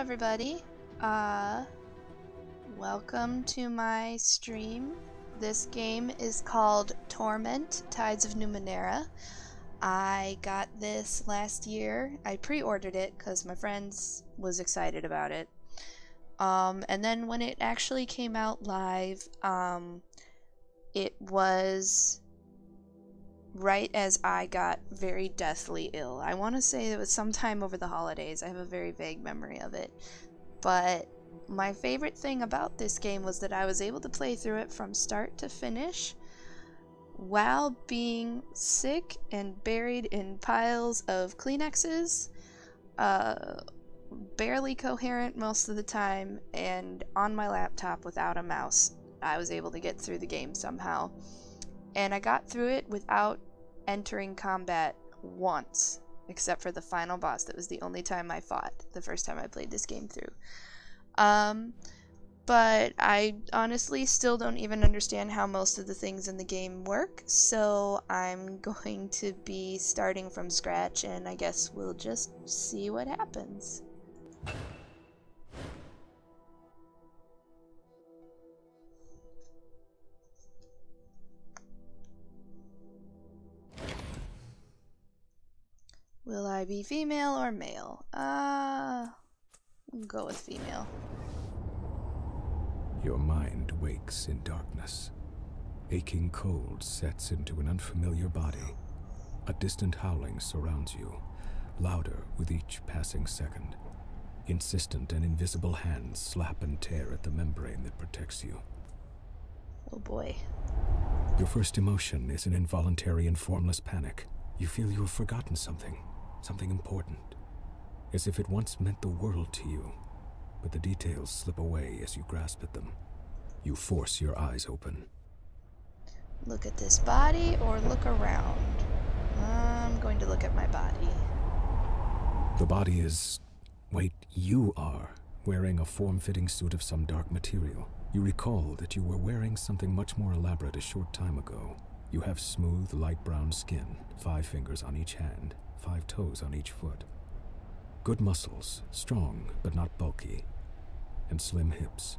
everybody. Welcome to my stream. This game is called Torment, Tides of Numenera. I got this last year. I pre-ordered it because my friends was excited about it. And then when it actually came out live, it was right as I got very deathly ill. I want to say it was sometime over the holidays. I have a very vague memory of it. But my favorite thing about this game was that I was able to play through it from start to finish while being sick and buried in piles of Kleenexes, barely coherent most of the time, and on my laptop without a mouse. I was able to get through the game somehow. And I got through it without entering combat once, except for the final boss. That was the only time I fought, the first time I played this game through. But I honestly still don't even understand how most of the things in the game work, so I'm going to be starting from scratch, and I guess we'll just see what happens. Will I be female or male? We'll go with female. Your mind wakes in darkness. Aching cold sets into an unfamiliar body. A distant howling surrounds you, louder with each passing second. Insistent and invisible hands slap and tear at the membrane that protects you. Oh boy. Your first emotion is an involuntary and formless panic. You feel you have forgotten something important, as if it once meant the world to you, but the details slip away as you grasp at them. You force your eyes open. Look at this body or look around? I'm going to look at my body. The body is... wait, you are wearing a form-fitting suit of some dark material. You recall that you were wearing something much more elaborate a short time ago. You have smooth, light brown skin, 5 fingers on each hand, 5 toes on each foot. Good muscles, strong but not bulky, and slim hips.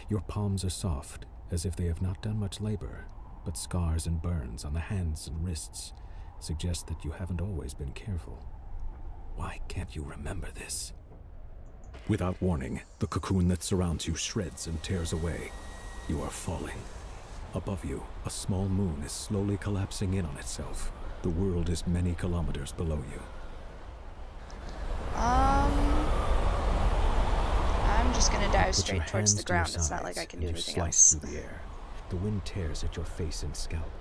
Your palms are soft, as if they have not done much labor, but scars and burns on the hands and wrists suggest that you haven't always been careful. Why can't you remember this? Without warning, the cocoon that surrounds you shreds and tears away. You are falling. Above you, a small moon is slowly collapsing in on itself. The world is many kilometers below you. I'm just gonna dive Put straight towards the ground. It's not sides, like I can do and you anything slice else. through the air. The wind tears at your face and scalp,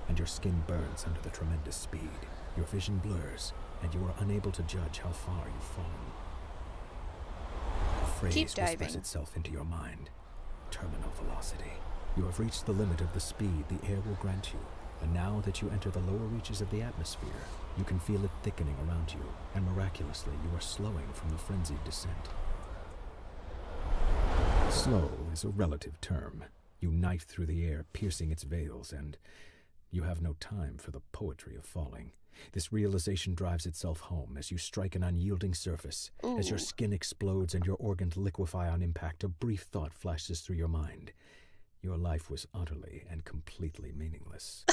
and your skin burns under the tremendous speed. Your vision blurs, and you are unable to judge how far you've fallen. A phrase Keep diving. whispers itself into your mind. Terminal velocity. You have reached the limit of the speed the air will grant you, and now that you enter the lower reaches of the atmosphere, you can feel it thickening around you, and miraculously you are slowing from the frenzied descent. Slow is a relative term. You knife through the air, piercing its veils, and you have no time for the poetry of falling. This realization drives itself home as you strike an unyielding surface. Ooh. As your skin explodes and your organs liquefy on impact, a brief thought flashes through your mind. Your life was utterly and completely meaningless.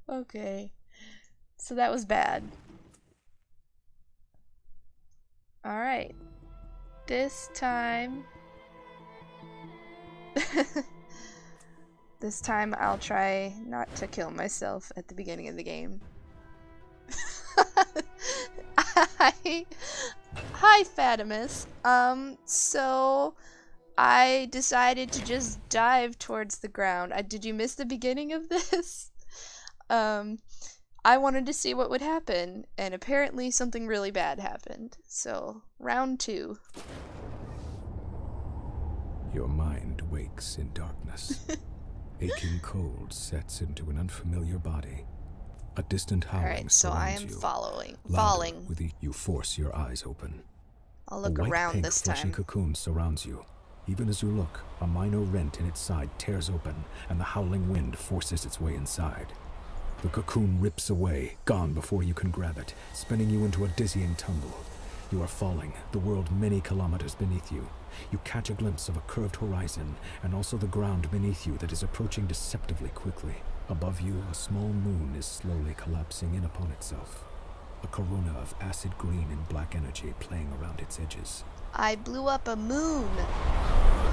Okay. So that was bad. Alright. This time... this time I'll try not to kill myself at the beginning of the game. Hi, Fatimus. So I decided to just dive towards the ground. Did you miss the beginning of this? I wanted to see what would happen, and apparently something really bad happened. So, round 2. Your mind wakes in darkness. Aching cold sets into an unfamiliar body. A distant howling Alright, so I am surrounds you. falling. You force your eyes open. I'll look A white, around pink, this fleshy time. cocoon surrounds you. Even as you look, a minor rent in its side tears open, and the howling wind forces its way inside. The cocoon rips away, gone before you can grab it, spinning you into a dizzying tumble. You are falling, the world many kilometers beneath you. You catch a glimpse of a curved horizon, and also the ground beneath you that is approaching deceptively quickly. Above you, a small moon is slowly collapsing in upon itself. A corona of acid green and black energy playing around its edges. I blew up a moon.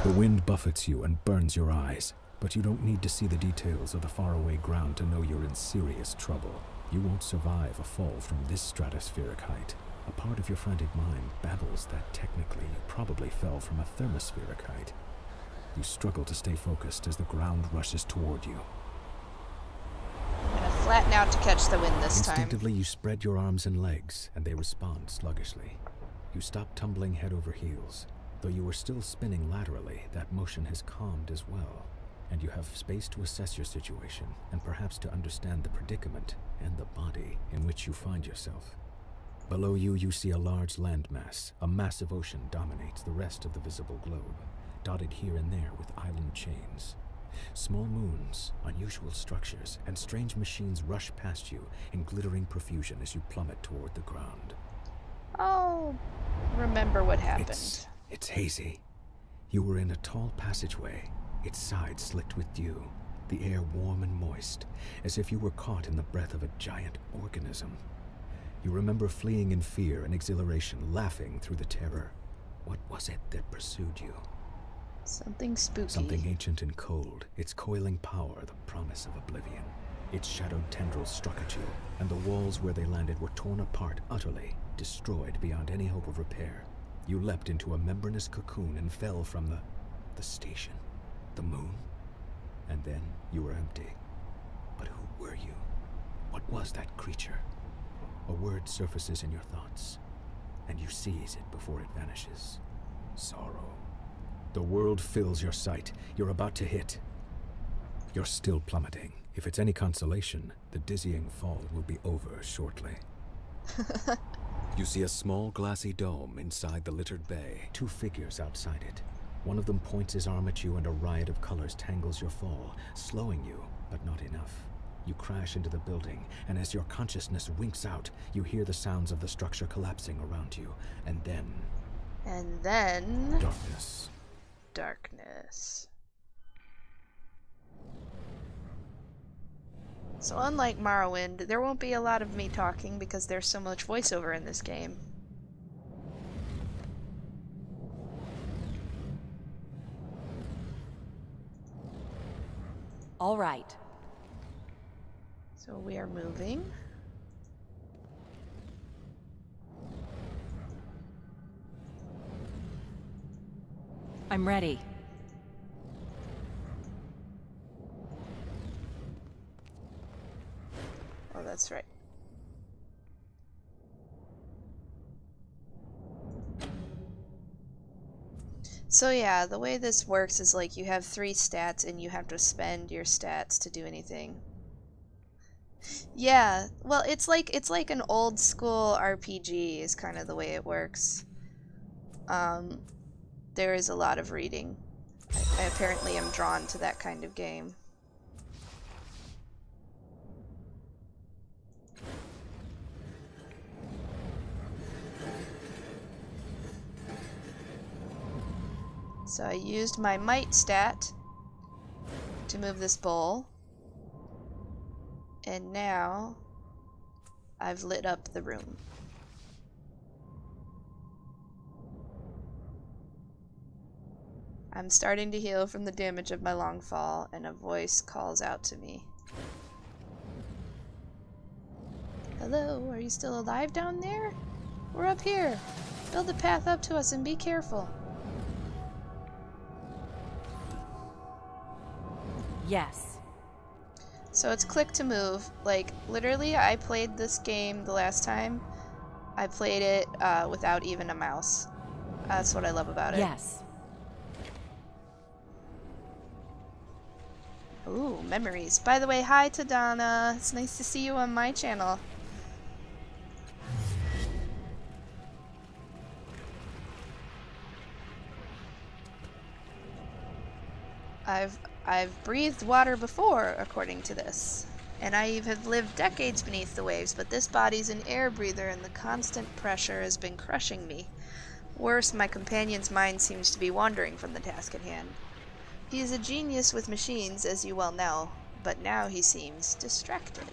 The wind buffets you and burns your eyes, but you don't need to see the details of the faraway ground to know you're in serious trouble. You won't survive a fall from this stratospheric height. A part of your frantic mind babbles that technically you probably fell from a thermospheric height. You struggle to stay focused as the ground rushes toward you. I'm gonna flatten out to catch the wind this time. Instinctively, you spread your arms and legs, and they respond sluggishly. You stop tumbling head over heels. Though you are still spinning laterally, that motion has calmed as well, and you have space to assess your situation, and perhaps to understand the predicament and the body in which you find yourself. Below you, you see a large landmass. A massive ocean dominates the rest of the visible globe, dotted here and there with island chains. Small moons, unusual structures, and strange machines rush past you in glittering profusion as you plummet toward the ground. Oh, remember what happened. It's hazy. You were in a tall passageway, its sides slicked with dew, the air warm and moist, as if you were caught in the breath of a giant organism. You remember fleeing in fear and exhilaration, laughing through the terror. What was it that pursued you? Something spooky. Something ancient and cold, its coiling power the promise of oblivion. Its shadowed tendrils struck at you, and the walls where they landed were torn apart utterly, destroyed beyond any hope of repair. You leapt into a membranous cocoon and fell from the station, the moon, and then you were empty. But who were you? What was that creature? A word surfaces in your thoughts, and you seize it before it vanishes. Sorrow. The world fills your sight. You're about to hit. You're still plummeting. If it's any consolation, the dizzying fall will be over shortly. You see a small glassy dome inside the littered bay. Two figures outside it. One of them points his arm at you and a riot of colors tangles your fall, slowing you, but not enough. You crash into the building, and as your consciousness winks out, you hear the sounds of the structure collapsing around you. And then... Darkness. Darkness. So unlike Morrowind, there won't be a lot of me talking because there's so much voiceover in this game. All right. So we are moving. I'm ready. Oh, that's right. So yeah, the way this works is like you have 3 stats and you have to spend your stats to do anything. Yeah, well, it's like an old school RPG is kind of the way it works. There is a lot of reading. I apparently am drawn to that kind of game. So I used my might stat to move this bowl. And now I've lit up the room. I'm starting to heal from the damage of my long fall, and a voice calls out to me. Hello, are you still alive down there? We're up here. Build a path up to us and be careful. Yes. So it's click to move. Like, literally, I played this game the last time. I played it without even a mouse. That's what I love about it. Yes. Ooh, memories. By the way, hi to Donna. It's nice to see you on my channel. I've breathed water before, according to this. And I have lived decades beneath the waves, but this body's an air breather and the constant pressure has been crushing me. Worse, my companion's mind seems to be wandering from the task at hand. He is a genius with machines, as you well know, but now he seems distracted.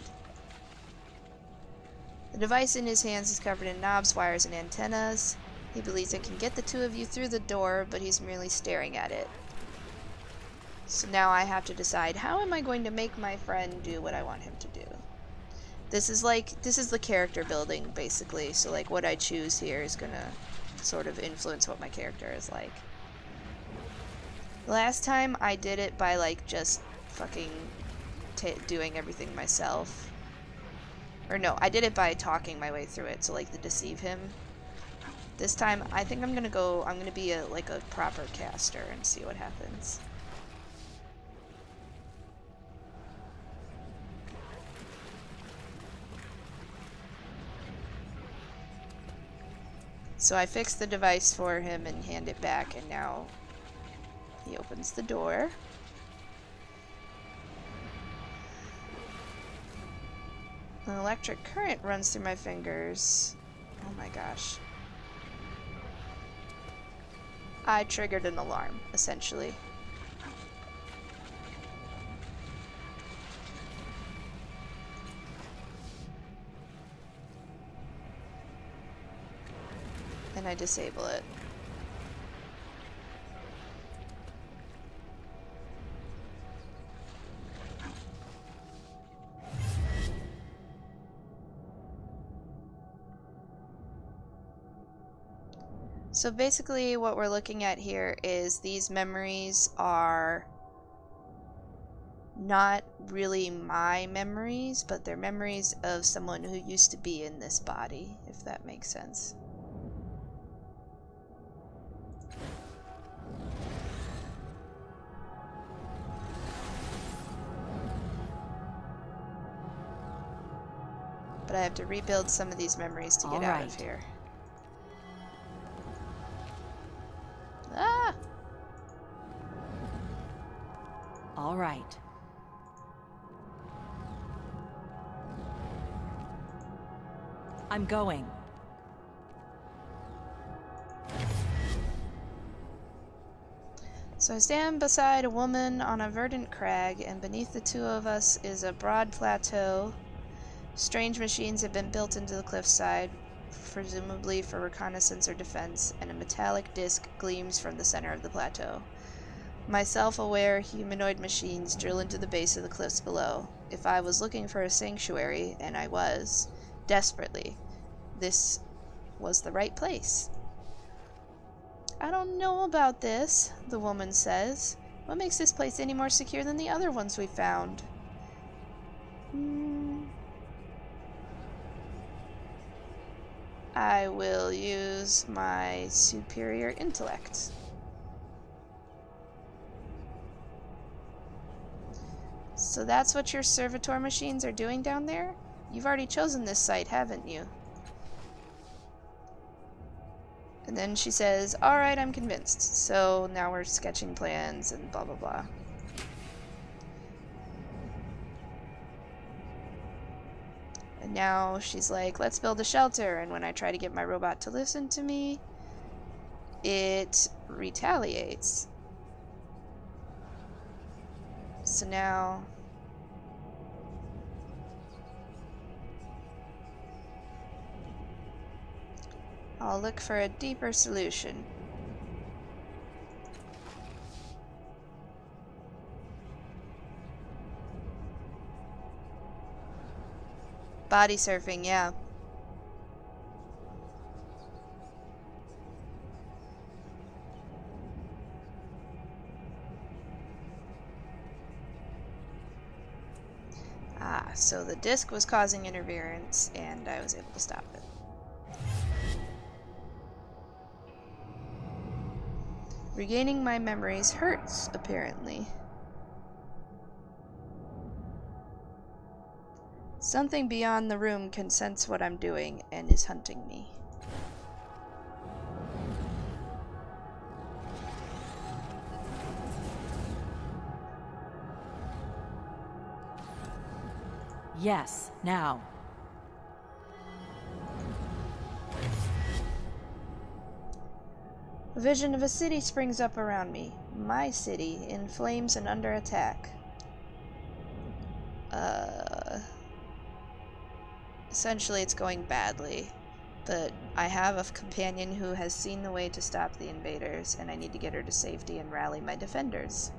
The device in his hands is covered in knobs, wires, and antennas. He believes it can get the two of you through the door, but he's merely staring at it. So now I have to decide, how am I going to make my friend do what I want him to do? This is the character building, basically. So like what I choose here is gonna sort of influence what my character is like. Last time I did it by like just fucking doing everything myself. Or no, I did it by talking my way through it, so like to deceive him. This time I think I'm gonna be a proper caster and see what happens. So I fixed the device for him and hand it back, and now he opens the door. An electric current runs through my fingers. Oh my gosh. I triggered an alarm, essentially. And I disable it. So basically what we're looking at here is these memories are not really my memories, but they're memories of someone who used to be in this body, if that makes sense. But I have to rebuild some of these memories to get out of here. Ah! All right. I'm going. So I stand beside a woman on a verdant crag, and beneath the two of us is a broad plateau. Strange machines have been built into the cliffside, presumably for reconnaissance or defense, and a metallic disc gleams from the center of the plateau. My self-aware humanoid machines drill into the base of the cliffs below. If I was looking for a sanctuary, and I was, desperately, this was the right place. I don't know about this, the woman says. What makes this place any more secure than the other ones we found? I will use my superior intellect. So that's what your servitor machines are doing down there? You've already chosen this site, haven't you? And then she says, alright, I'm convinced. So now we're sketching plans and blah blah blah. And now she's like, let's build a shelter. And when I try to get my robot to listen to me, it retaliates. So now I'll look for a deeper solution. Body surfing, yeah. Ah, so the disc was causing interference, and I was able to stop it. Regaining my memories hurts, apparently. Something beyond the room can sense what I'm doing and is hunting me. Yes, now. A vision of a city springs up around me. My city, in flames and under attack. Essentially it's going badly. But I have a companion who has seen the way to stop the invaders, and I need to get her to safety and rally my defenders.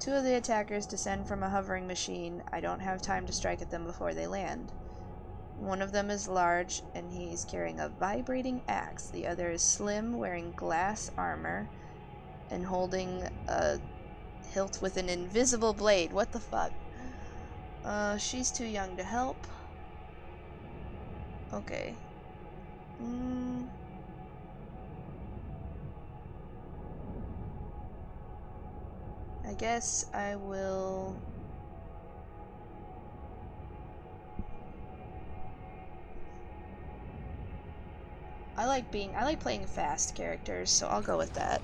2 of the attackers descend from a hovering machine. I don't have time to strike at them before they land. One of them is large, and he's carrying a vibrating axe. The other is slim, wearing glass armor, and holding a hilt with an invisible blade. What the fuck? She's too young to help. Okay. I guess I will... I like playing fast characters, so I'll go with that.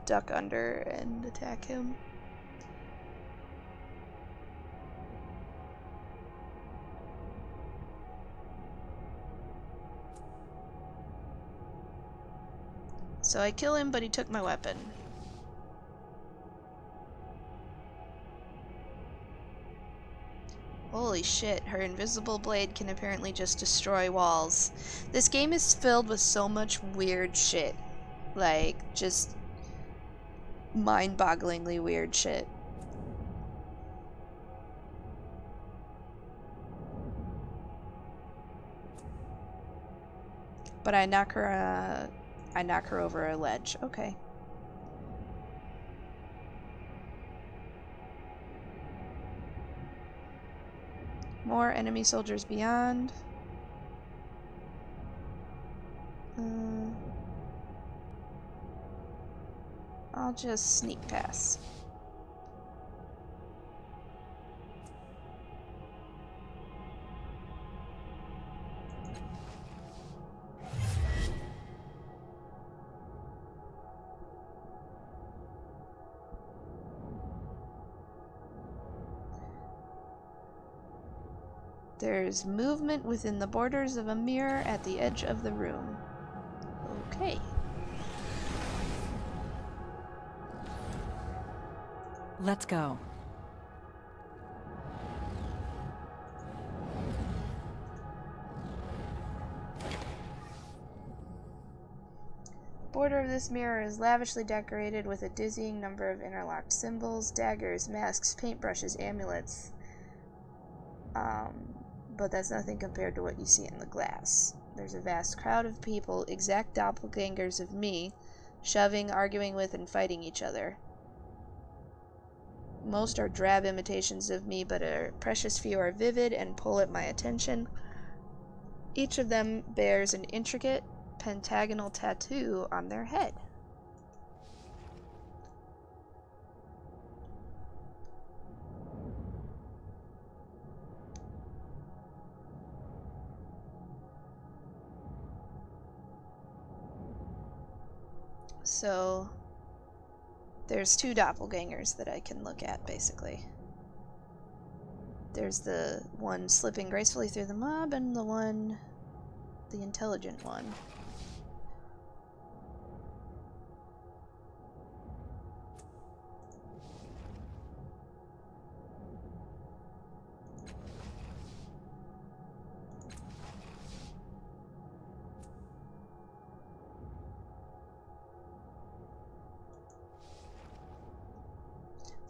Duck under and attack him. So I kill him, but he took my weapon. Holy shit, her invisible blade can apparently just destroy walls. This game is filled with so much weird shit. Like, just mind-bogglingly weird shit. But I knock her over a ledge. Okay. More enemy soldiers beyond. I'll just sneak past. There's movement within the borders of a mirror at the edge of the room. Okay. Let's go. The border of this mirror is lavishly decorated with a dizzying number of interlocked symbols, daggers, masks, paintbrushes, amulets. But that's nothing compared to what you see in the glass. There's a vast crowd of people, exact doppelgangers of me, shoving, arguing with, and fighting each other. Most are drab imitations of me, but a precious few are vivid and pull at my attention. Each of them bears an intricate pentagonal tattoo on their head. So there's 2 doppelgangers that I can look at, basically. There's the one slipping gracefully through the mob, and the intelligent one.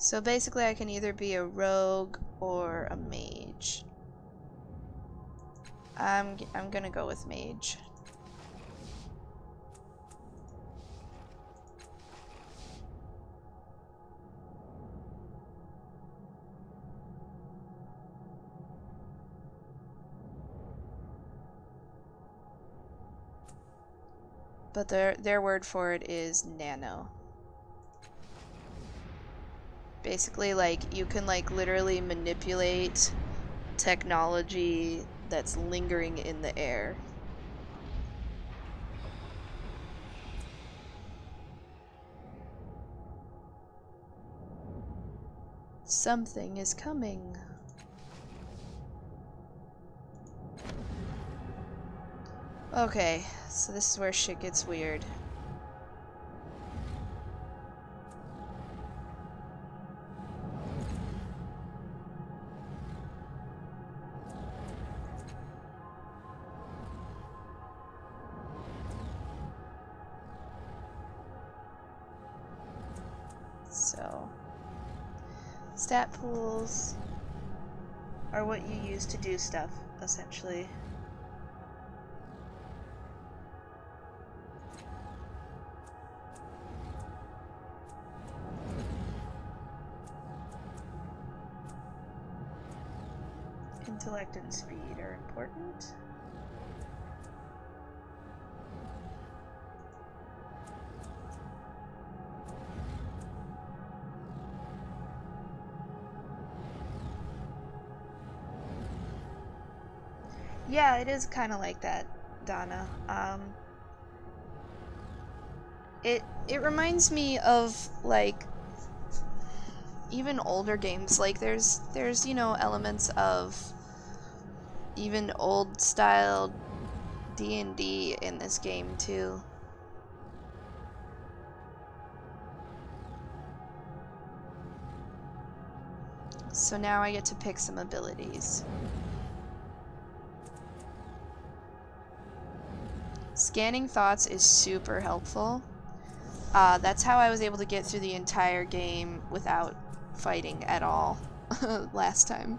So basically I can either be a rogue or a mage. I'm gonna go with mage. But their word for it is nano. Basically, like, you can, like, literally manipulate technology that's lingering in the air. Something is coming. Okay, so this is where shit gets weird. So, stat pools are what you use to do stuff, essentially. Intellect and speed are important. Yeah, it is kind of like that, Donna. It reminds me of like even older games. Like there's you know elements of even old style D&D in this game too. So now I get to pick some abilities. Scanning thoughts is super helpful. That's how I was able to get through the entire game without fighting at all last time.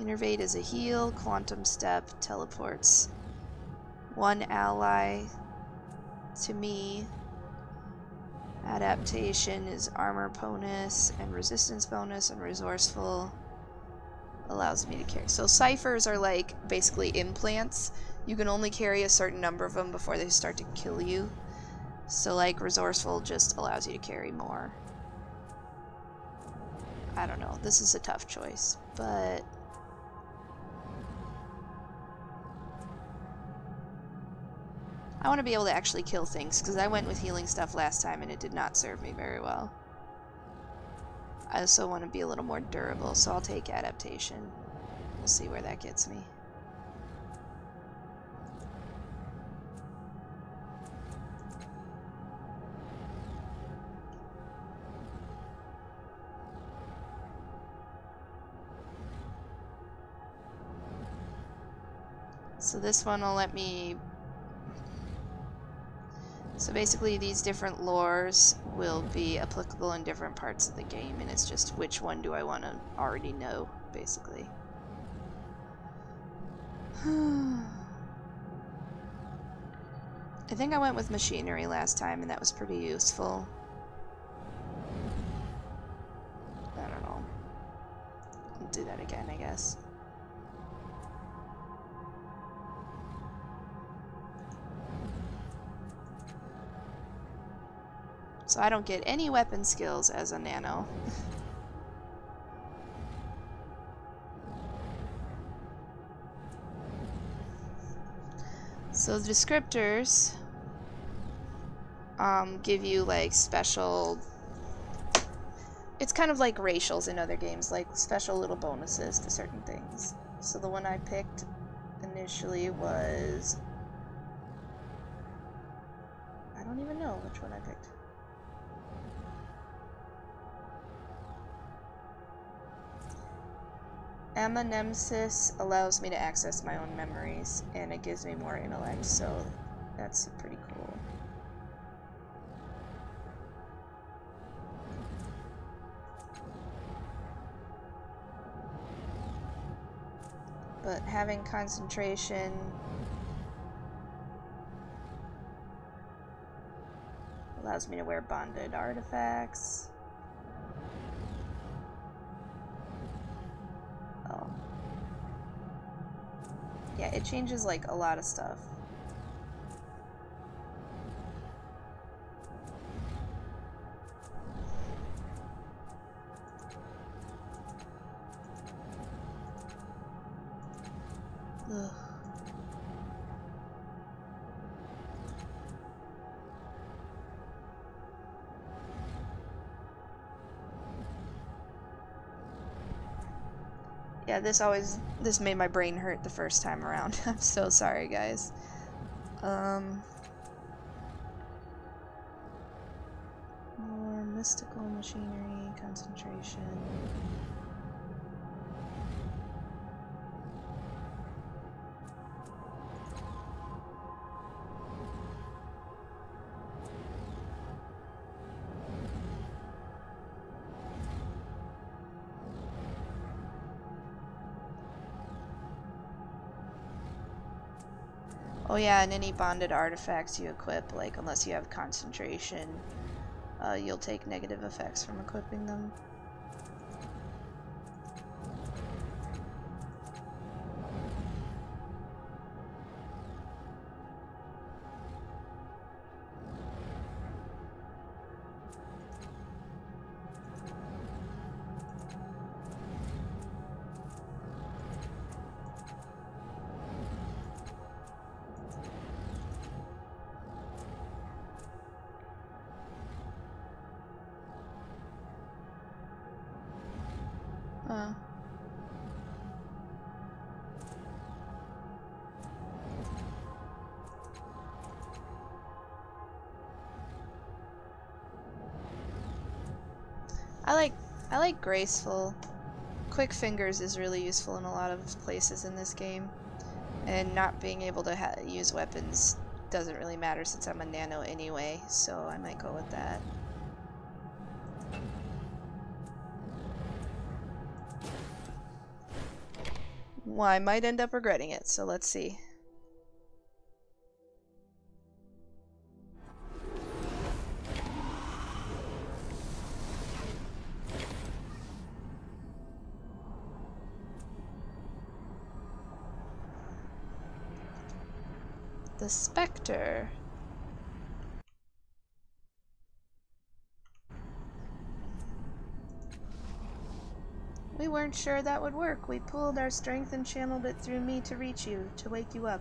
Innervate is a heal, Quantum Step teleports one ally to me. Adaptation is armor bonus and resistance bonus, and resourceful allows me to carry. So ciphers are like basically implants. You can only carry a certain number of them before they start to kill you. So like resourceful just allows you to carry more. I don't know. This is a tough choice, but I want to be able to actually kill things, because I went with healing stuff last time and it did not serve me very well. I also want to be a little more durable, so I'll take adaptation. We'll see where that gets me. So this one will let me... So basically these different lores will be applicable in different parts of the game, and it's just which one do I want to already know, basically. I think I went with machinery last time, and that was pretty useful. I don't know. I'll do that again, I guess. So I don't get any weapon skills as a nano. So the descriptors give you like special... It's kind of like racials in other games, like special little bonuses to certain things. So the one I picked initially was... I don't even know which one I picked. Nemesis allows me to access my own memories, and it gives me more intellect, so that's pretty cool. But having concentration allows me to wear bonded artifacts. Oh. Yeah, it changes like a lot of stuff. Ugh. Yeah, this made my brain hurt the first time around. I'm so sorry, guys. More mystical machinery, concentration. Oh yeah, and any bonded artifacts you equip, like unless you have concentration, you'll take negative effects from equipping them. I like graceful. Quick fingers is really useful in a lot of places in this game, and not being able to use weapons doesn't really matter since I'm a nano anyway, so I might go with that. Well, I might end up regretting it, so let's see. The Spectre. We weren't sure that would work. We pooled our strength and channeled it through me to reach you, to wake you up.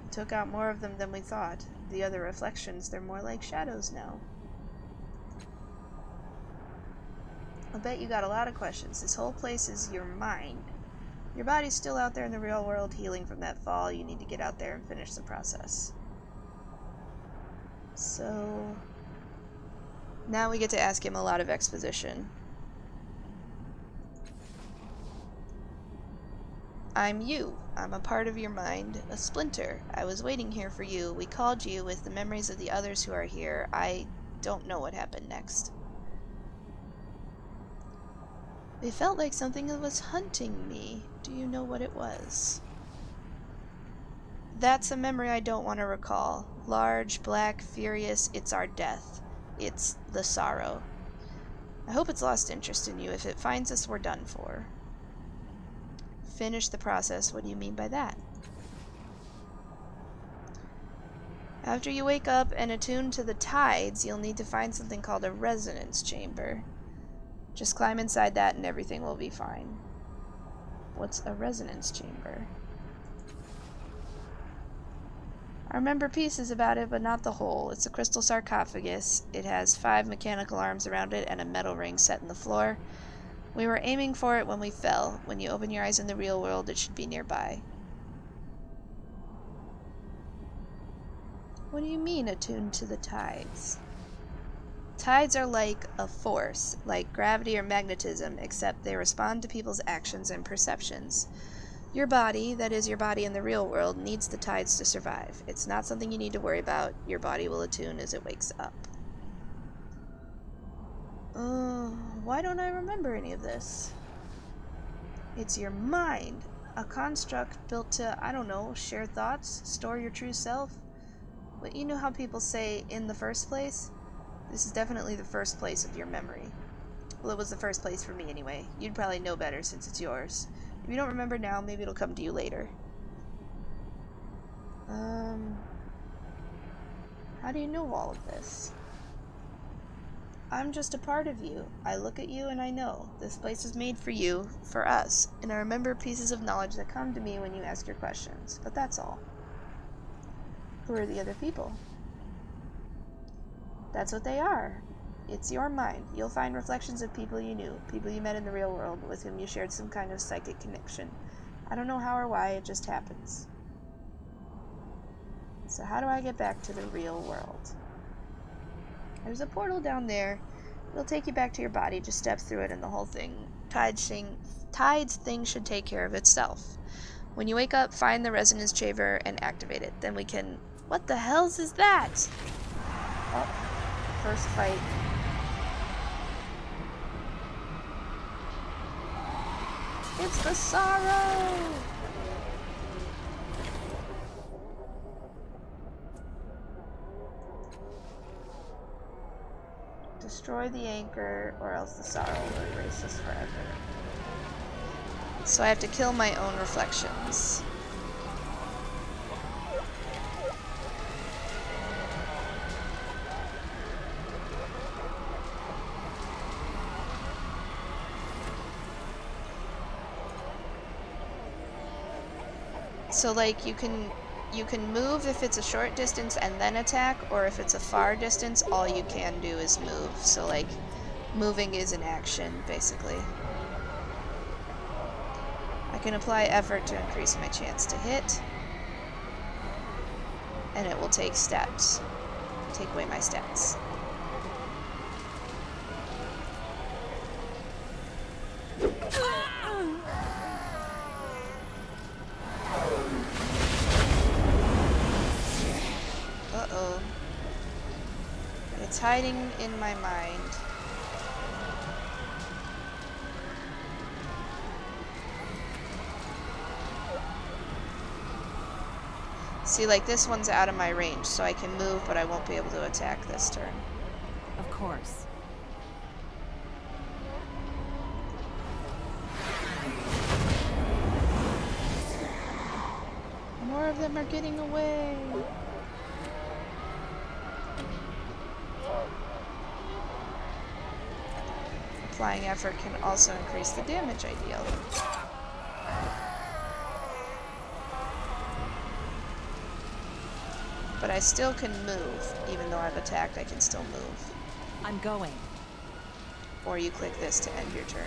We took out more of them than we thought. The other reflections, they're more like shadows now. I bet you got a lot of questions. This whole place is your mind. Your body's still out there in the real world healing from that fall. You need to get out there and finish the process. So now we get to ask him a lot of exposition. I'm you. I'm a part of your mind, a splinter. I was waiting here for you. We called you with the memories of the others who are here. I don't know what happened next. It felt like something was hunting me. Do you know what it was? That's a memory I don't want to recall. Large, black, furious, it's our death. It's the sorrow. I hope it's lost interest in you. If it finds us, we're done for. Finish the process. What do you mean by that? After you wake up and attune to the tides, you'll need to find something called a resonance chamber. Just climb inside that and everything will be fine. What's a resonance chamber? I remember pieces about it, but not the whole. It's a crystal sarcophagus. It has 5 mechanical arms around it and a metal ring set in the floor. We were aiming for it when we fell. When you open your eyes in the real world, it should be nearby. What do you mean, attuned to the tides? Tides are like a force, like gravity or magnetism, except they respond to people's actions and perceptions. Your body, that is your body in the real world, needs the tides to survive. It's not something you need to worry about. Your body will attune as it wakes up. Why don't I remember any of this? It's your mind. A construct built to, I don't know, share thoughts, store your true self. But you know how people say, in the first place? This is definitely the first place of your memory. Well, it was the first place for me anyway. You'd probably know better since it's yours. If you don't remember now, maybe it'll come to you later. How do you know all of this? I'm just a part of you. I look at you and I know. This place is made for you, for us, and I remember pieces of knowledge that come to me when you ask your questions, but that's all. Who are the other people? That's what they are. It's your mind. You'll find reflections of people you knew, people you met in the real world, with whom you shared some kind of psychic connection. I don't know how or why, it just happens. So how do I get back to the real world? There's a portal down there. It'll take you back to your body. Just step through it and the whole thing. Tides thing should take care of itself. When you wake up, find the resonance chamber and activate it. Then we can... What the hells is that? Oh, first fight. It's the sorrow! Destroy the anchor, or else the sorrow will erase us forever. So I have to kill my own reflections. So like you can move if it's a short distance and then attack, or if it's a far distance, all you can do is move. So like moving is an action basically. I can apply effort to increase my chance to hit, and it will take steps. Take away my stats. Uh-oh. It's hiding in my mind. See, like, this one's out of my range, so I can move, but I won't be able to attack this turn. Of course. More of them are getting away. Applying effort can also increase the damage I deal. But I still can move. Even though I've attacked, I can still move. I'm going. Or you click this to end your turn.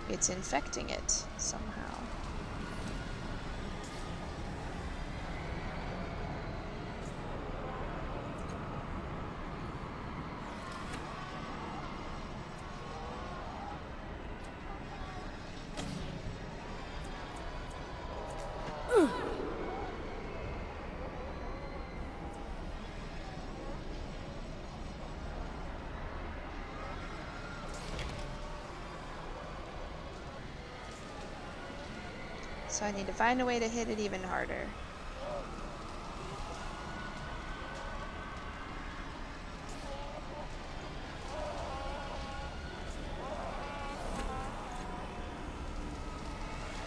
It's infecting it somehow. So I need to find a way to hit it even harder.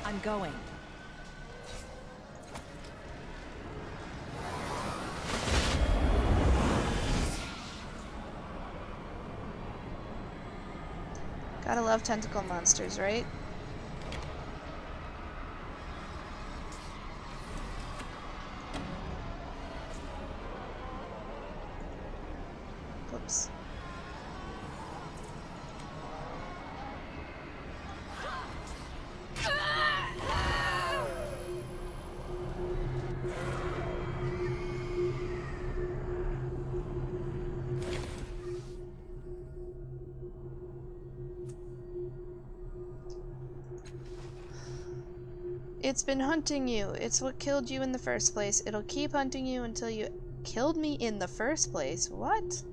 I'm going. Gotta love tentacle monsters, right? Whoops. It's been hunting you. It's what killed you in the first place. It'll keep hunting you until you... Killed me in the first place? What?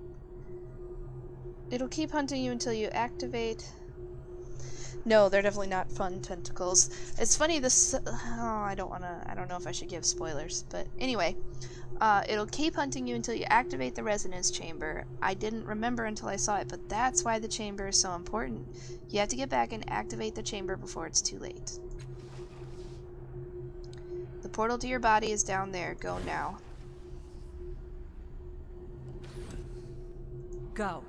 It'll keep hunting you until you activate... No, they're definitely not fun tentacles. It's funny, this... Oh, I don't know if I should give spoilers, but anyway. It'll keep hunting you until you activate the resonance chamber. I didn't remember until I saw it, but that's why the chamber is so important. You have to get back and activate the chamber before it's too late. The portal to your body is down there. Go now. Go.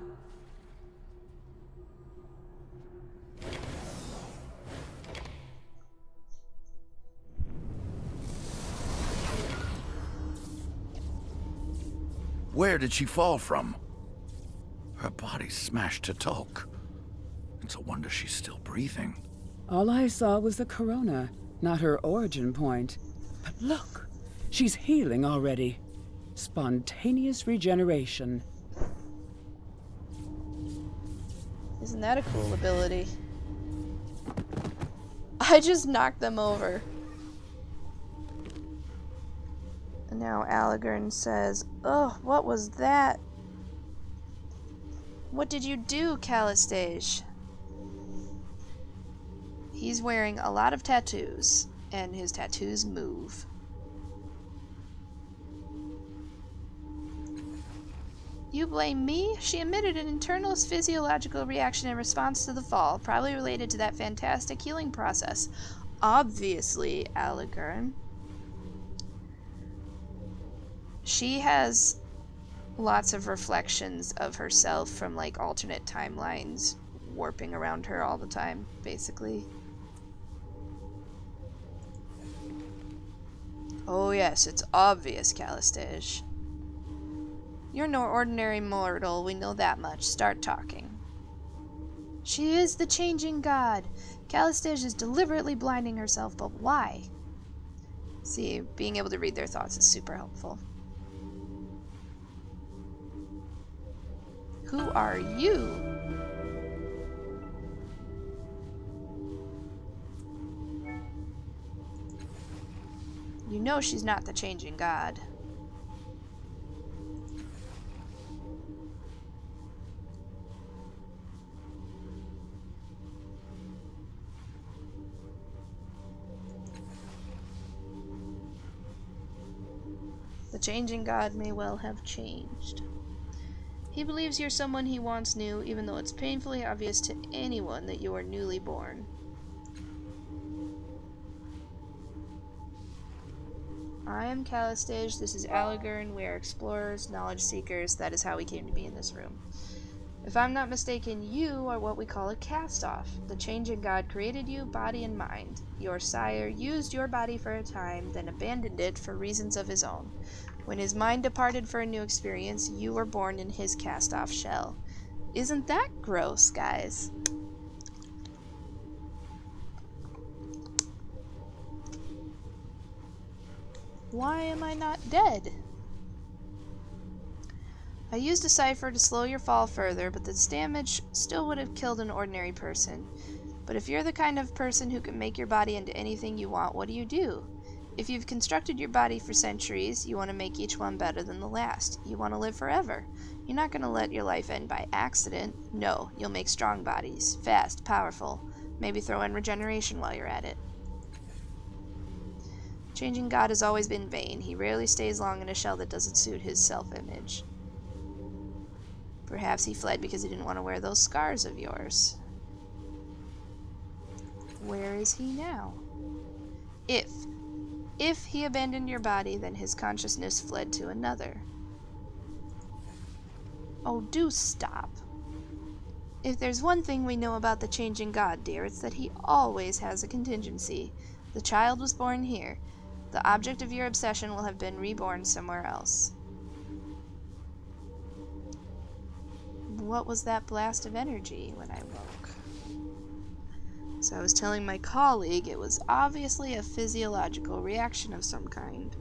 Where did she fall from? Her body's smashed to talk. It's a wonder she's still breathing. All I saw was the corona, not her origin point. But look, she's healing already. Spontaneous regeneration. Isn't that a cool ability? I just knocked them over. And now Allegern says, "Ugh, what was that? What did you do, Calistage?" He's wearing a lot of tattoos, and his tattoos move. You blame me? She emitted an internal physiological reaction in response to the fall, probably related to that fantastic healing process. Obviously, Allegern. She has lots of reflections of herself from, like, alternate timelines warping around her all the time, basically. Oh yes, it's obvious, Calistage. You're no ordinary mortal, we know that much. Start talking. She is the changing god. Calistage is deliberately blinding herself, but why? See, being able to read their thoughts is super helpful. Who are you? You know she's not the changing god. The changing god may well have changed. He believes you're someone he once knew, even though it's painfully obvious to anyone that you are newly born. I am Calistage, this is Allegern, we are explorers, knowledge seekers, that is how we came to be in this room. If I'm not mistaken, you are what we call a cast-off. The changing god created you, body and mind. Your sire used your body for a time, then abandoned it for reasons of his own. When his mind departed for a new experience, you were born in his cast-off shell. Isn't that gross, guys? Why am I not dead? I used a cipher to slow your fall further, but this damage still would have killed an ordinary person. But if you're the kind of person who can make your body into anything you want, what do? If you've constructed your body for centuries, you want to make each one better than the last. You want to live forever. You're not going to let your life end by accident. No, you'll make strong bodies. Fast, powerful. Maybe throw in regeneration while you're at it. Changing God has always been vain. He rarely stays long in a shell that doesn't suit his self-image. Perhaps he fled because he didn't want to wear those scars of yours. Where is he now? If he abandoned your body, then his consciousness fled to another. Oh, do stop. If there's one thing we know about the changing God, dear, it's that he always has a contingency. The child was born here. The object of your obsession will have been reborn somewhere else. What was that blast of energy when I woke? So I was telling my colleague it was obviously a physiological reaction of some kind.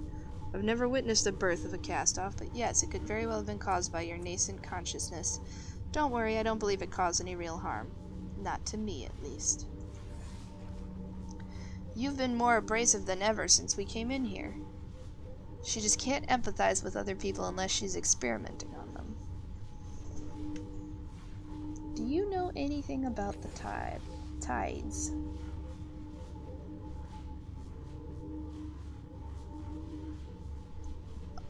I've never witnessed the birth of a cast-off, but yes, it could very well have been caused by your nascent consciousness. Don't worry, I don't believe it caused any real harm. Not to me, at least. You've been more abrasive than ever since we came in here. She just can't empathize with other people unless she's experimenting on them. Do you know anything about the tides?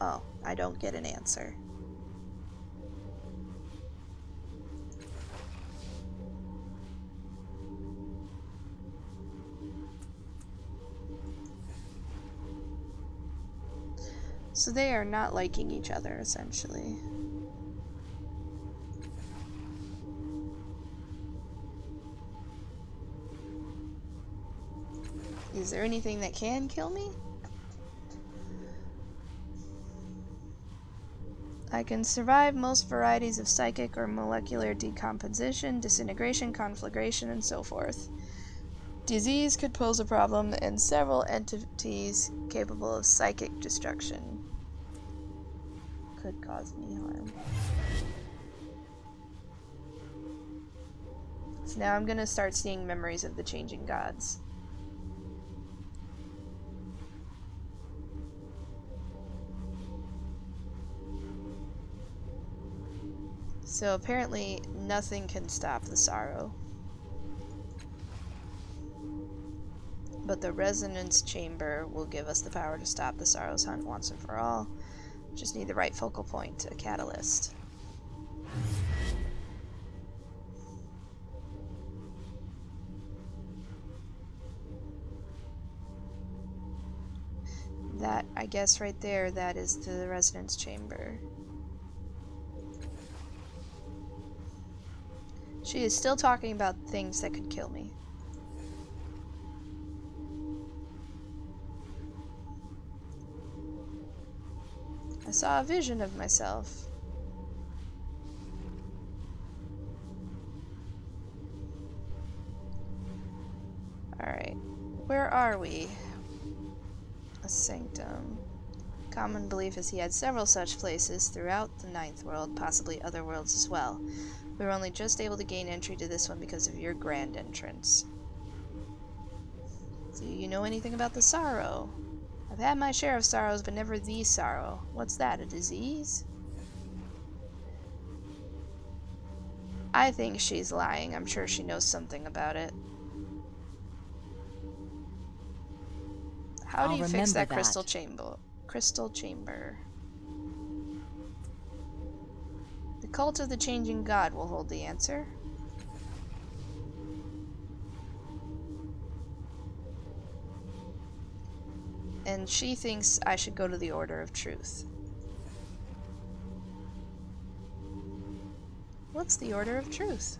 Oh, I don't get an answer. So they are not liking each other, essentially. Is there anything that can kill me? I can survive most varieties of psychic or molecular decomposition, disintegration, conflagration, and so forth. Disease could pose a problem in several entities capable of psychic destruction. Could cause me harm. So now I'm gonna start seeing memories of the changing gods. So apparently nothing can stop the sorrow. But the resonance chamber will give us the power to stop the sorrow's hunt once and for all. Just need the right focal point, a catalyst. That, I guess right there, that is the resonance chamber. She is still talking about things that could kill me. I saw a vision of myself. Alright, where are we? A sanctum. Common belief is he had several such places throughout the ninth world, possibly other worlds as well. We were only just able to gain entry to this one because of your grand entrance. Do you know anything about the sorrow? I've had my share of sorrows, but never the sorrow. What's that, a disease? I think she's lying. I'm sure she knows something about it. How do you fix that crystal chamber? Crystal chamber. The cult of the changing god will hold the answer. And she thinks I should go to the Order of Truth. What's the Order of Truth?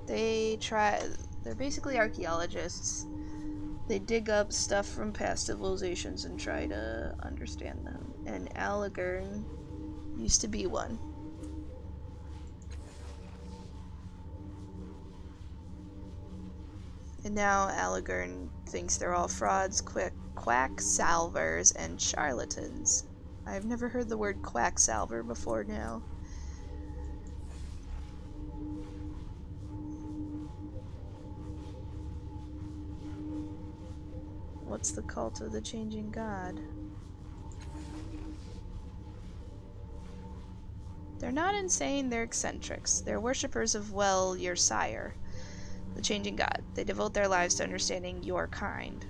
They're basically archaeologists. They dig up stuff from past civilizations and try to understand them. And Alagern used to be one. And now Alagern thinks they're all frauds, quacksalvers, and charlatans. I've never heard the word quacksalver before now. What's the cult of the changing god? They're not insane, they're eccentrics. They're worshippers of, well, your sire, the changing god. They devote their lives to understanding your kind.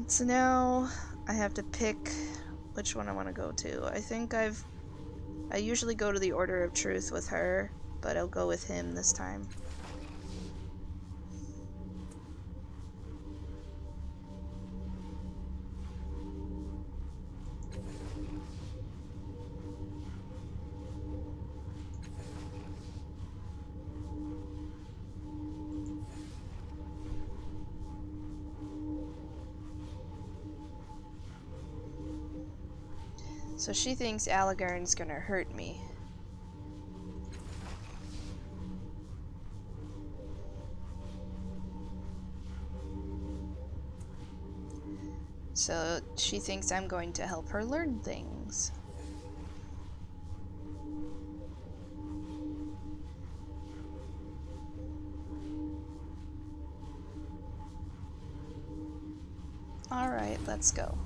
So now I have to pick which one I want to go to. I usually go to the Order of Truth with her, but I'll go with him this time. So she thinks Alagern's gonna hurt me. So she thinks I'm going to help her learn things. Alright, let's go.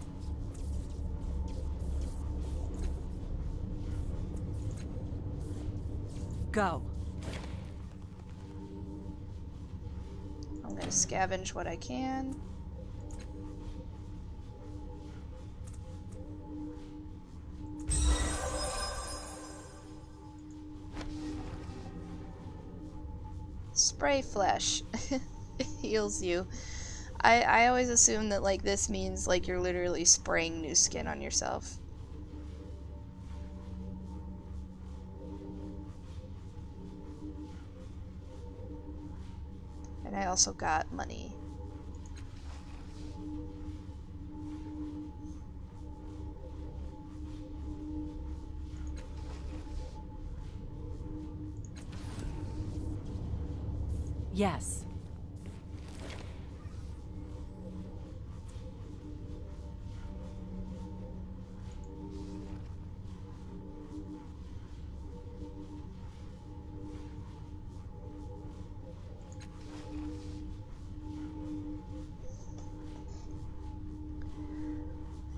Go. I'm gonna scavenge what I can. Spray flesh. It heals you. I always assume that like this means like you're literally spraying new skin on yourself. And I also got money. Yes.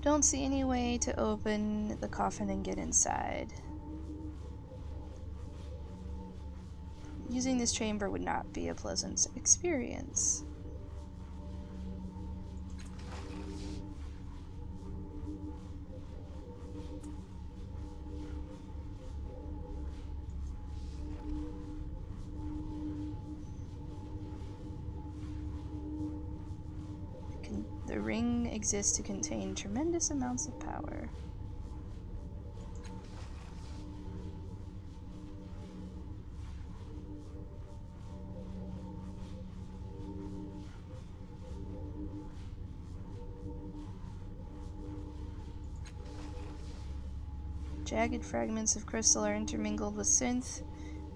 Don't see any way to open the coffin and get inside. Using this chamber would not be a pleasant experience. The ring exists to contain tremendous amounts of power. Jagged fragments of crystal are intermingled with synth.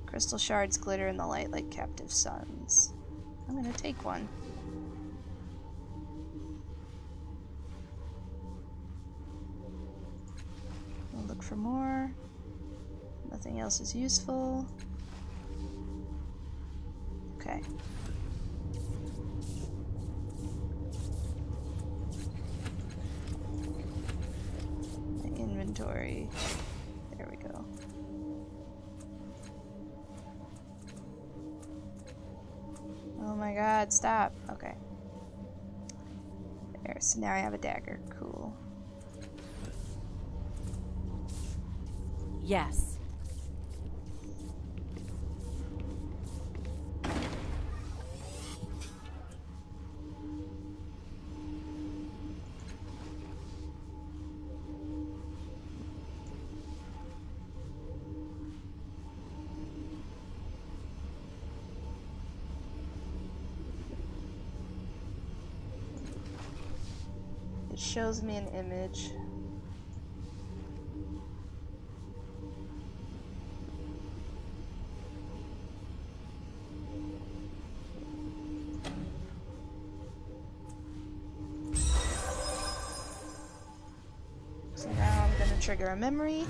Crystal shards glitter in the light like captive suns. I'm gonna take one. We'll look for more. Nothing else is useful. Okay. My inventory. There we go. Oh my god, stop. Okay. There, so now I have a dagger. Cool. Yes. It shows me an image. So now I'm gonna trigger a memory.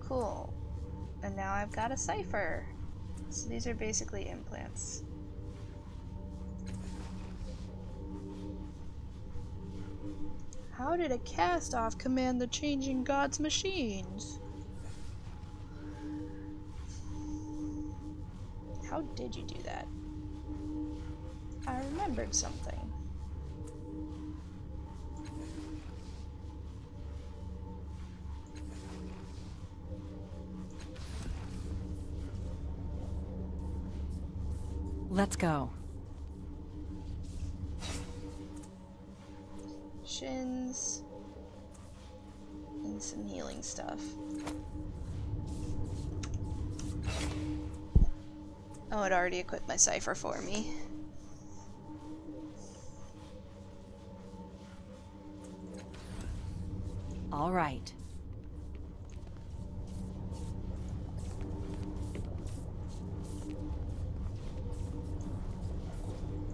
Cool. And now I've got a cipher. So these are basically implants. How did a cast-off command the changing gods' machines? How did you do that? I remembered something. Let's go. Shins. And some healing stuff. Oh, it already equipped my cipher for me. All right.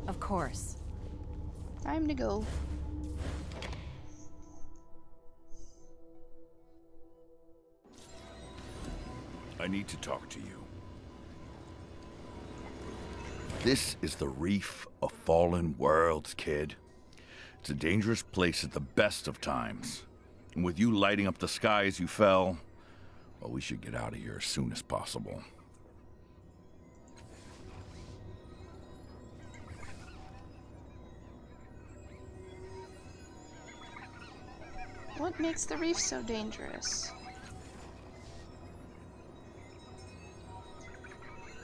Of course. Time to go. I need to talk to you. This is the Reef of Fallen Worlds, kid. It's a dangerous place at the best of times. And with you lighting up the sky as you fell, well, we should get out of here as soon as possible. What makes the reef so dangerous?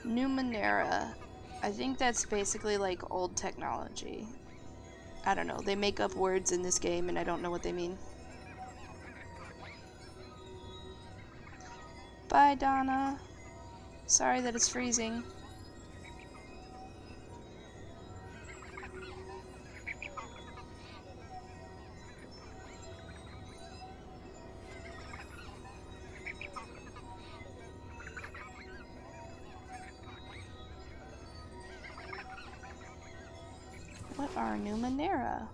Numenera. I think that's basically like old technology. I don't know. They make up words in this game and I don't know what they mean. Bye, Donna. Sorry that it's freezing. What are Numenera?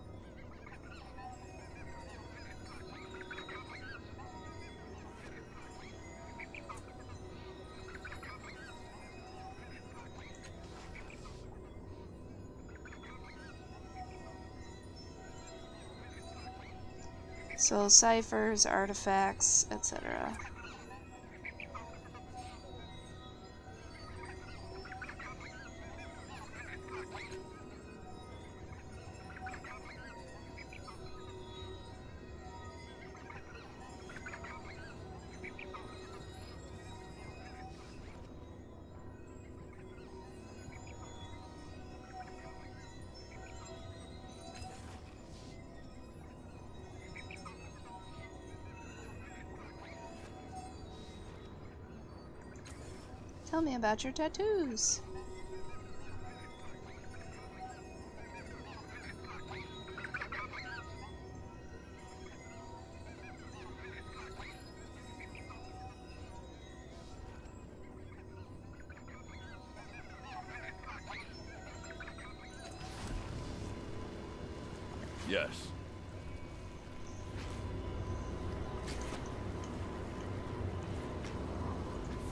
So ciphers, artifacts, etc. Tell me about your tattoos. Yes.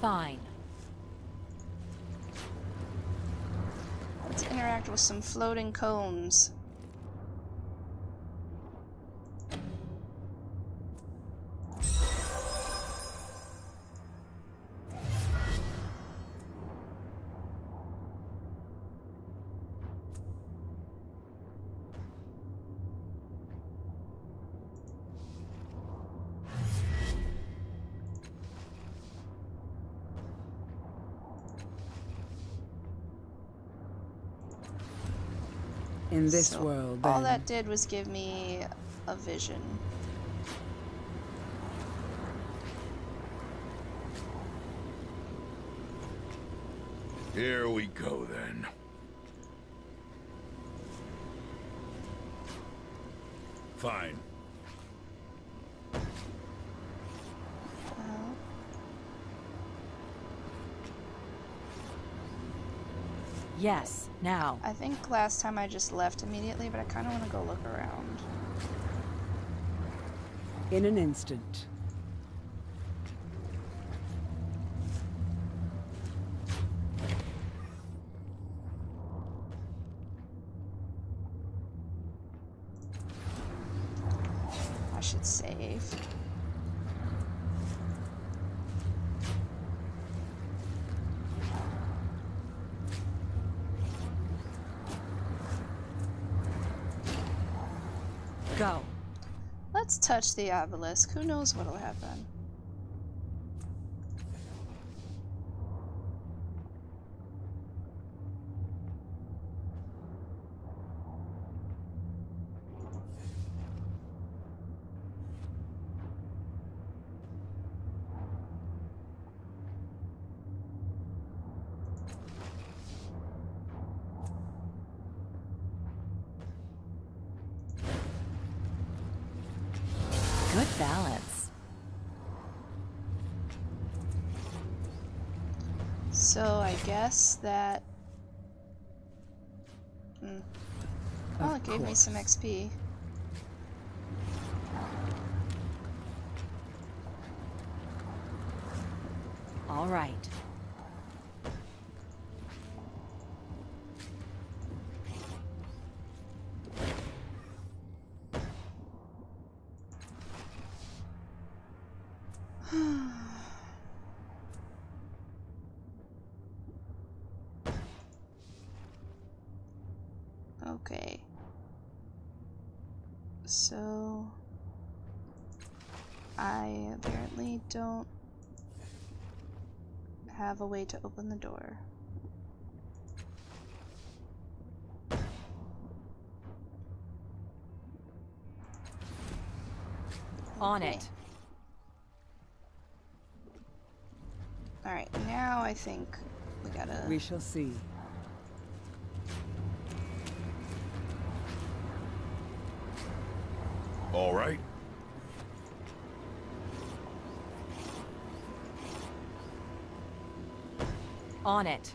Fine. Let's interact with some floating cones. In this So world, all then. that did was give me a vision. Here we go then. Fine. Well, Yes, now. I think last time I just left immediately, but I kind of want to go look around. In an instant. I should save. Go. Let's touch the obelisk. Who knows what'll happen? Good balance. So I guess that... Well, it gave me some XP. All right. Okay. So... I apparently don't have a way to open the door. On Okay. it. Alright, now I think we gotta... We shall see. All right. On it.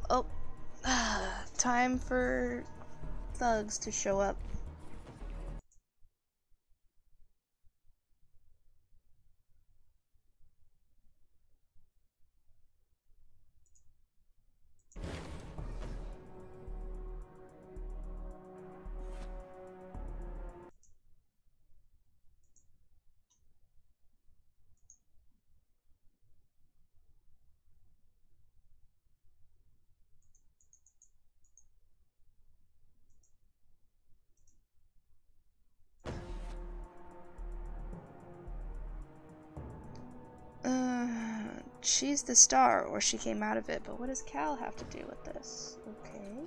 Oh, time for thugs to show up. She's the star, or she came out of it, but what does Cal have to do with this? Okay.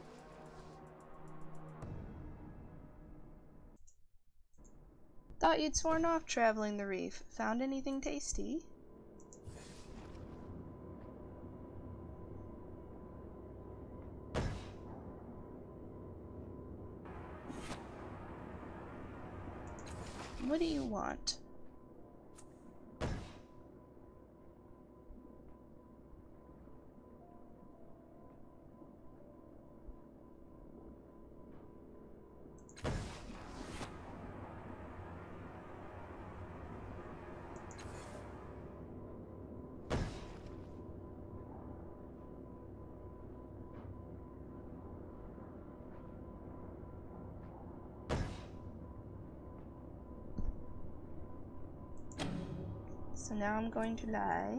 Thought you'd sworn off traveling the reef. Found anything tasty? What do you want? So now I'm going to lie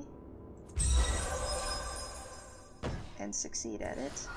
and succeed at it.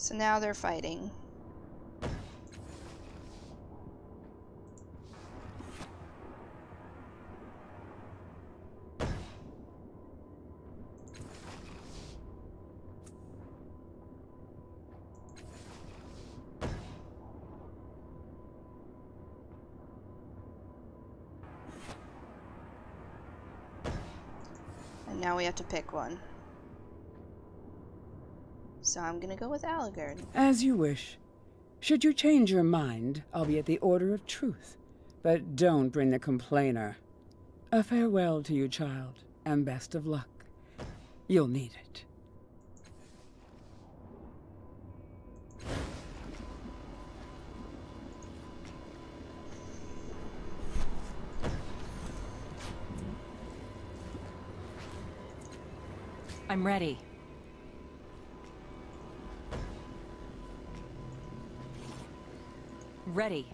So now they're fighting. And now we have to pick one. So I'm gonna go with Allegard. As you wish. Should you change your mind, I'll be at the order of truth. But don't bring the complainer. A farewell to you, child, and best of luck. You'll need it. I'm ready. Ready.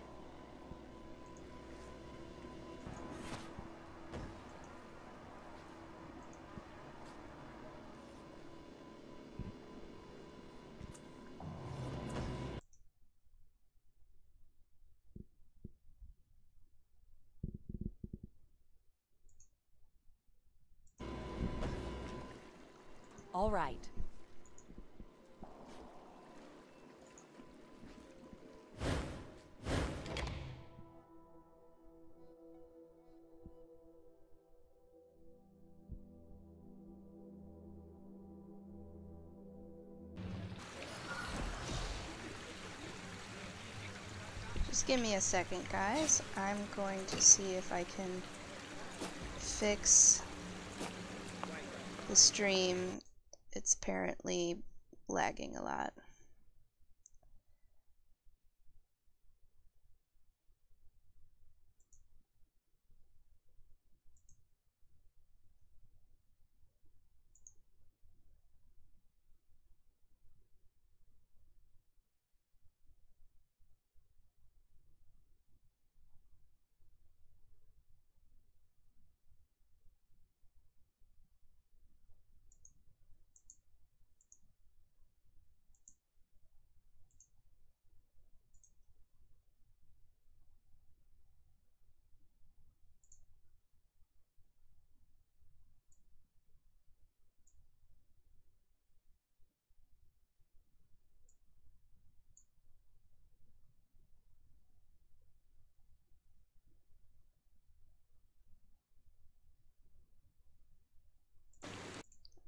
All right. Just give me a second, guys. I'm going to see if I can fix the stream. It's apparently lagging a lot.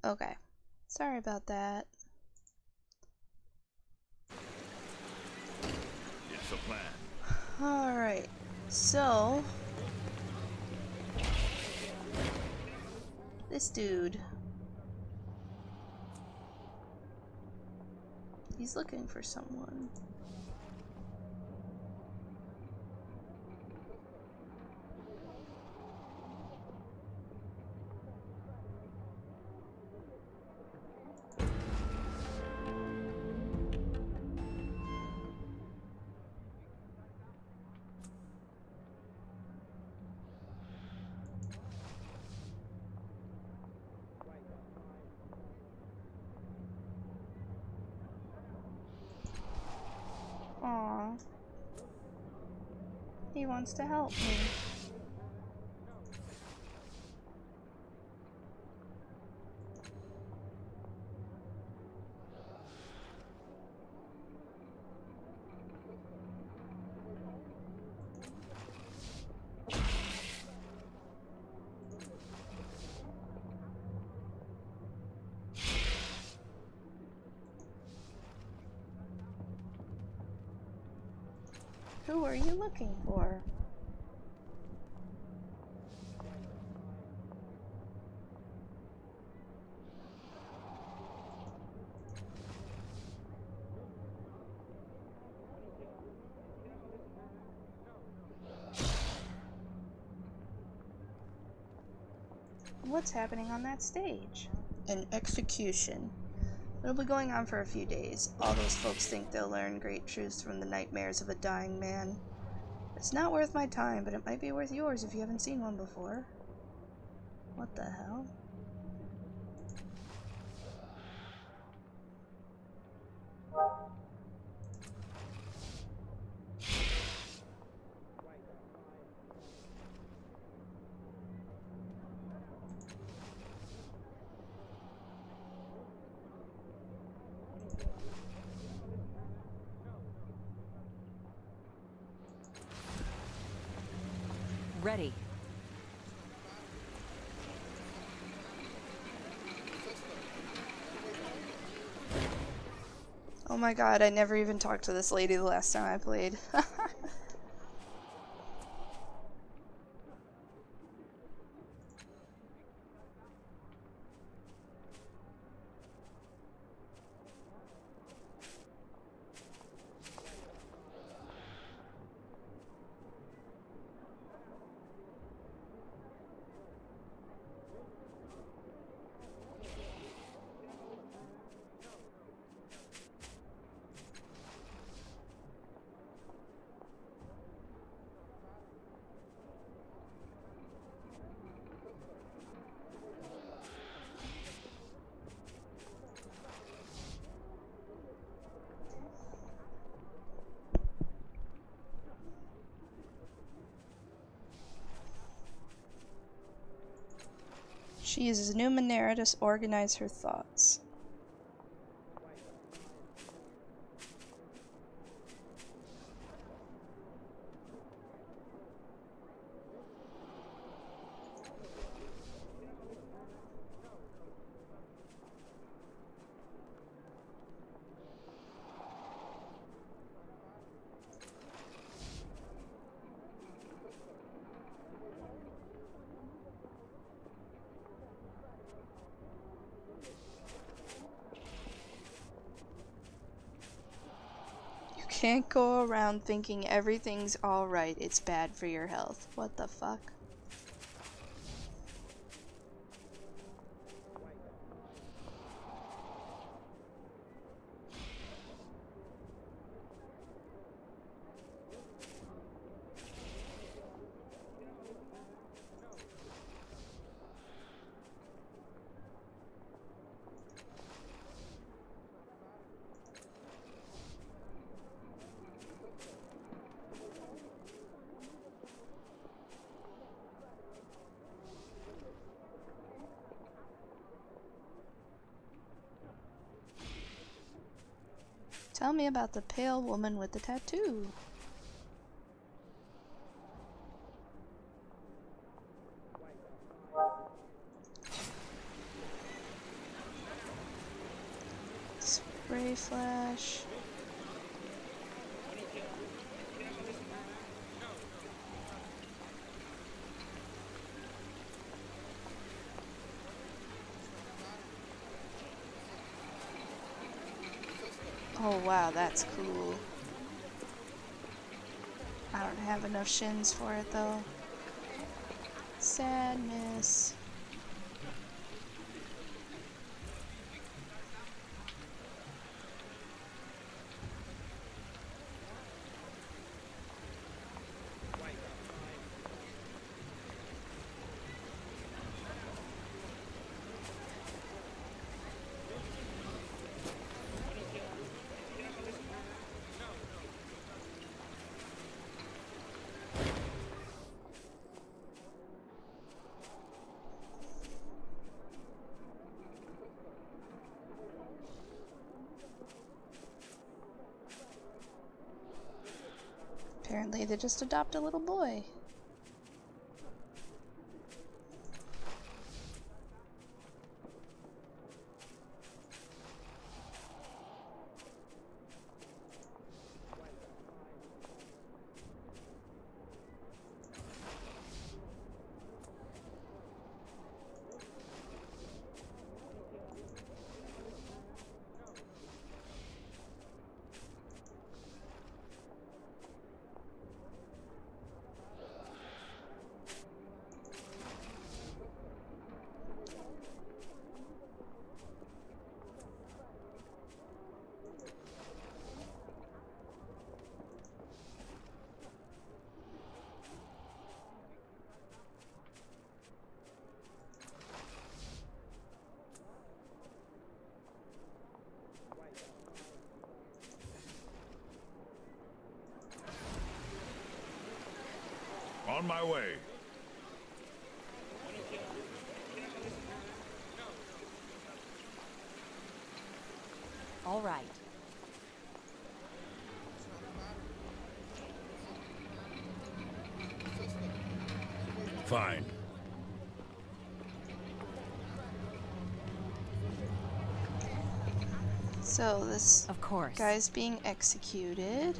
Okay, sorry about that. It's a plan. Alright, so this dude, he's looking for someone. Aww. He wants to help me. Who are you looking for? What's happening on that stage? An execution. It'll be going on for a few days. All those folks think they'll learn great truths from the nightmares of a dying man. It's not worth my time, but it might be worth yours if you haven't seen one before. What the hell? Ready. Oh my god, I never even talked to this lady the last time I played. She uses Numenera to organize her thoughts. can't go around thinking everything's alright. It's bad for your health. What the fuck? Tell me about the pale woman with the tattoo. Spray flash. Oh wow, that's cool. I don't have enough shins for it though. Sadness. Apparently they just adopt a little boy. On my way. All right. Fine. So this Of course. guy's being executed.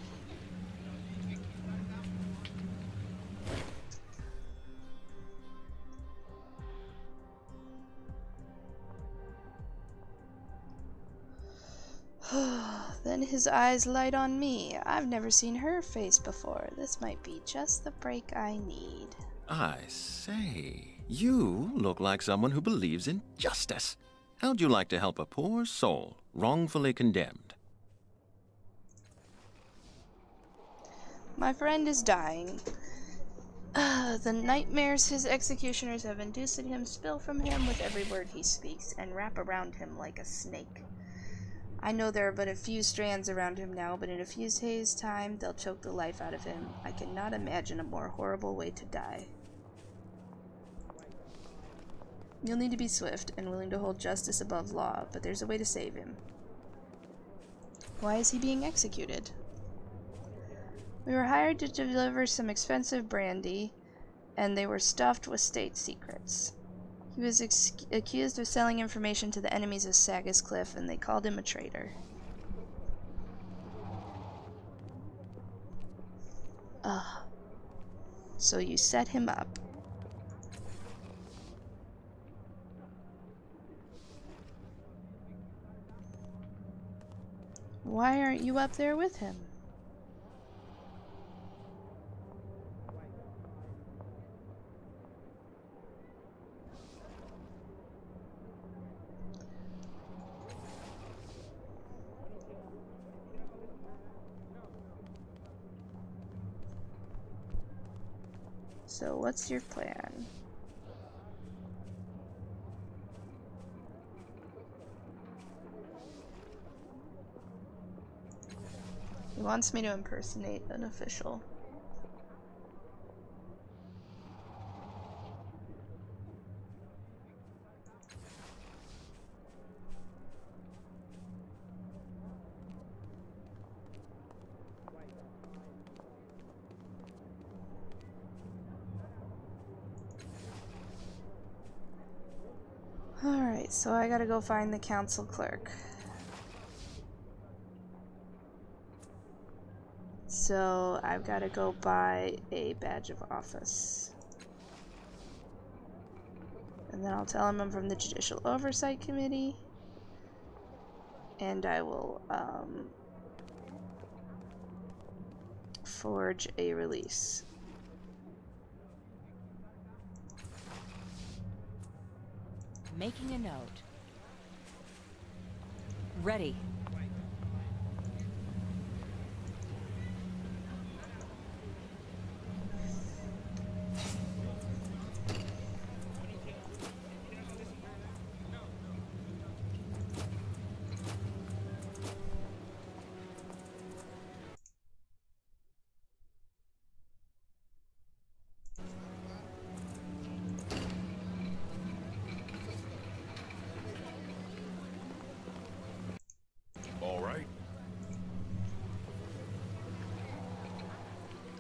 Then his eyes light on me. I've never seen her face before. This might be just the break I need. I say, you look like someone who believes in justice. How'd you like to help a poor soul wrongfully condemned? My friend is dying. The nightmares his executioners have induced in him spill from him with every word he speaks and wrap around him like a snake. I know there are but a few strands around him now, but in a few days' time they'll choke the life out of him. I cannot imagine a more horrible way to die. You'll need to be swift and willing to hold justice above law, but there's a way to save him. Why is he being executed? We were hired to deliver some expensive brandy, and they were stuffed with state secrets. He was accused of selling information to the enemies of Sagas Cliff, and they called him a traitor. Ugh. So you set him up. Why aren't you up there with him? So what's your plan? He wants me to impersonate an official. Alright, so I gotta go find the council clerk. So I've gotta go buy a badge of office. And then I'll tell him I'm from the Judicial Oversight Committee. And I will, forge a release. Making a note. Ready.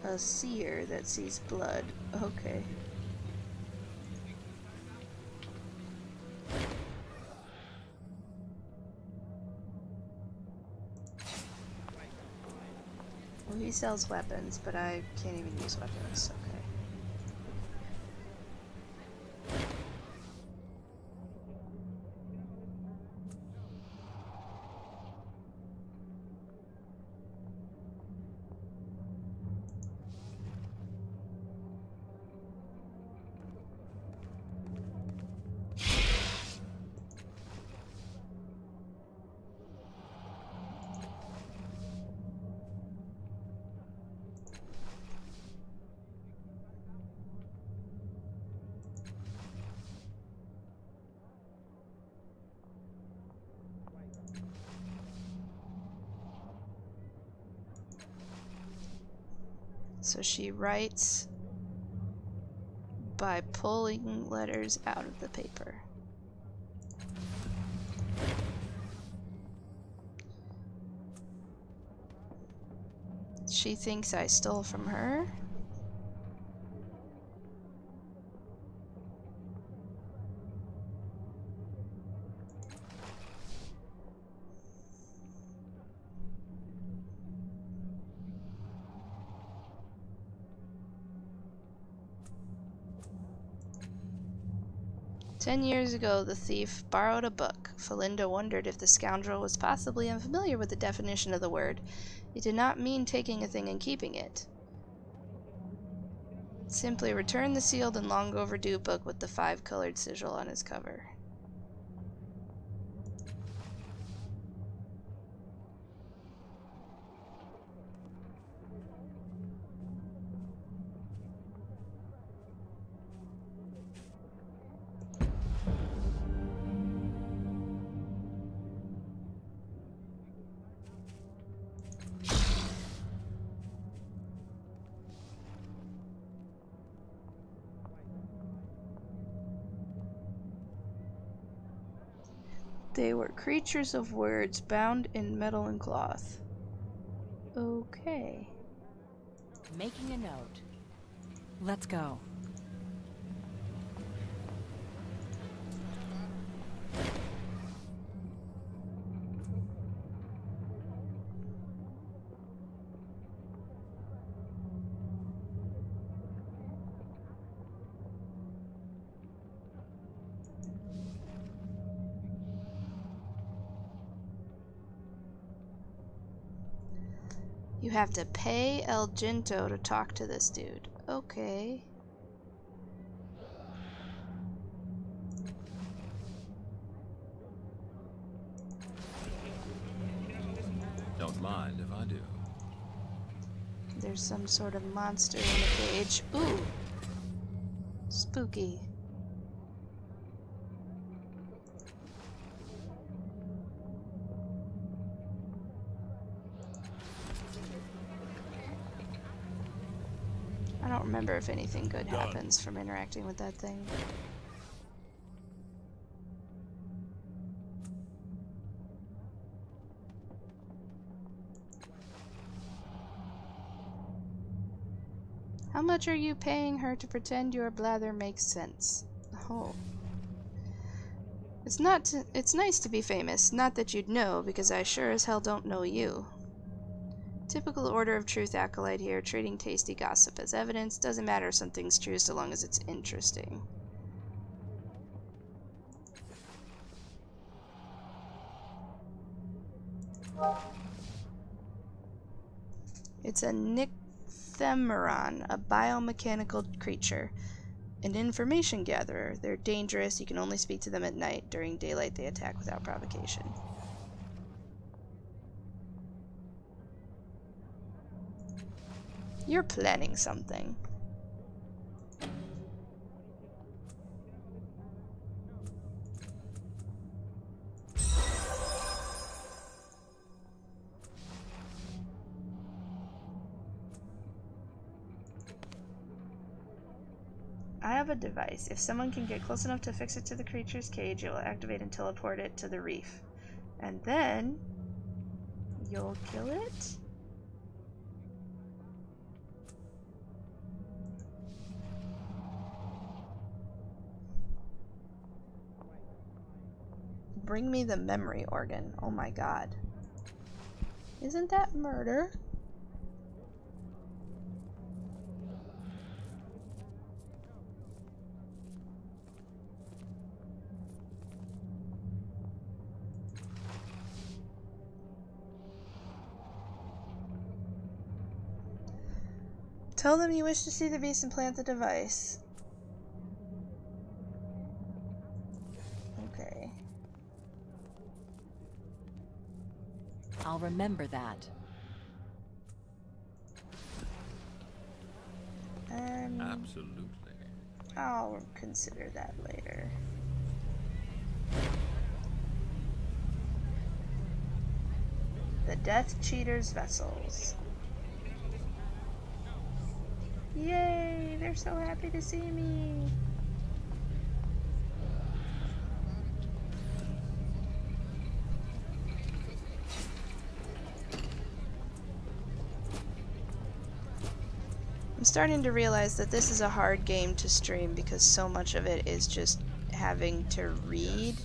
A seer that sees blood. Okay. Well, he sells weapons, but I can't even use weapons. Okay. 'So she writes by pulling letters out of the paper. She thinks I stole from her. "10 years ago, the thief borrowed a book. Felinda wondered if the scoundrel was possibly unfamiliar with the definition of the word. It did not mean taking a thing and keeping it. Simply return the sealed and long overdue book with the 5-colored sigil on its cover." They were creatures of words bound in metal and cloth. Okay. Making a note. Let's go. You have to pay El Ginto to talk to this dude. Okay. Don't mind if I do. There's some sort of monster in the cage. Ooh! spooky. I don't remember if anything good happens from interacting with that thing. How much are you paying her to pretend your blather makes sense? Oh. It's nice to be famous, not that you'd know, because I sure as hell don't know you. Typical Order of Truth acolyte here, treating tasty gossip as evidence. Doesn't matter if something's true so long as it's interesting. It's a Nycthemeron, a biomechanical creature. An information gatherer. They're dangerous. You can only speak to them at night. During daylight, they attack without provocation. You're planning something. I have a device. If someone can get close enough to fix it to the creature's cage, it will activate and teleport it to the reef. And then you'll kill it? Bring me the memory organ. Oh my god. Isn't that murder? Tell them you wish to see the beast and plant the device. Okay. I'll remember that. Absolutely. I'll consider that later. The Death Cheater's vessels. Yay! They're so happy to see me! I'm starting to realize that this is a hard game to stream because so much of it is just having to read,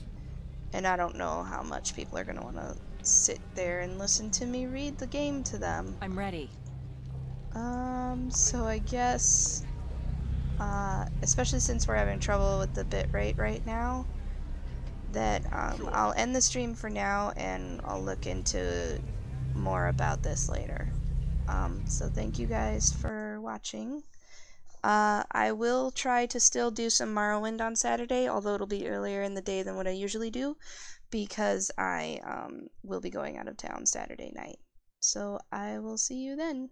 and I don't know how much people are going to want to sit there and listen to me read the game to them. I'm ready. So I guess, especially since we're having trouble with the bitrate right now, that I'll end the stream for now and I'll look into more about this later. So thank you guys for watching. I will try to still do some Morrowind on Saturday, although it'll be earlier in the day than what I usually do, because I will be going out of town Saturday night. So I will see you then.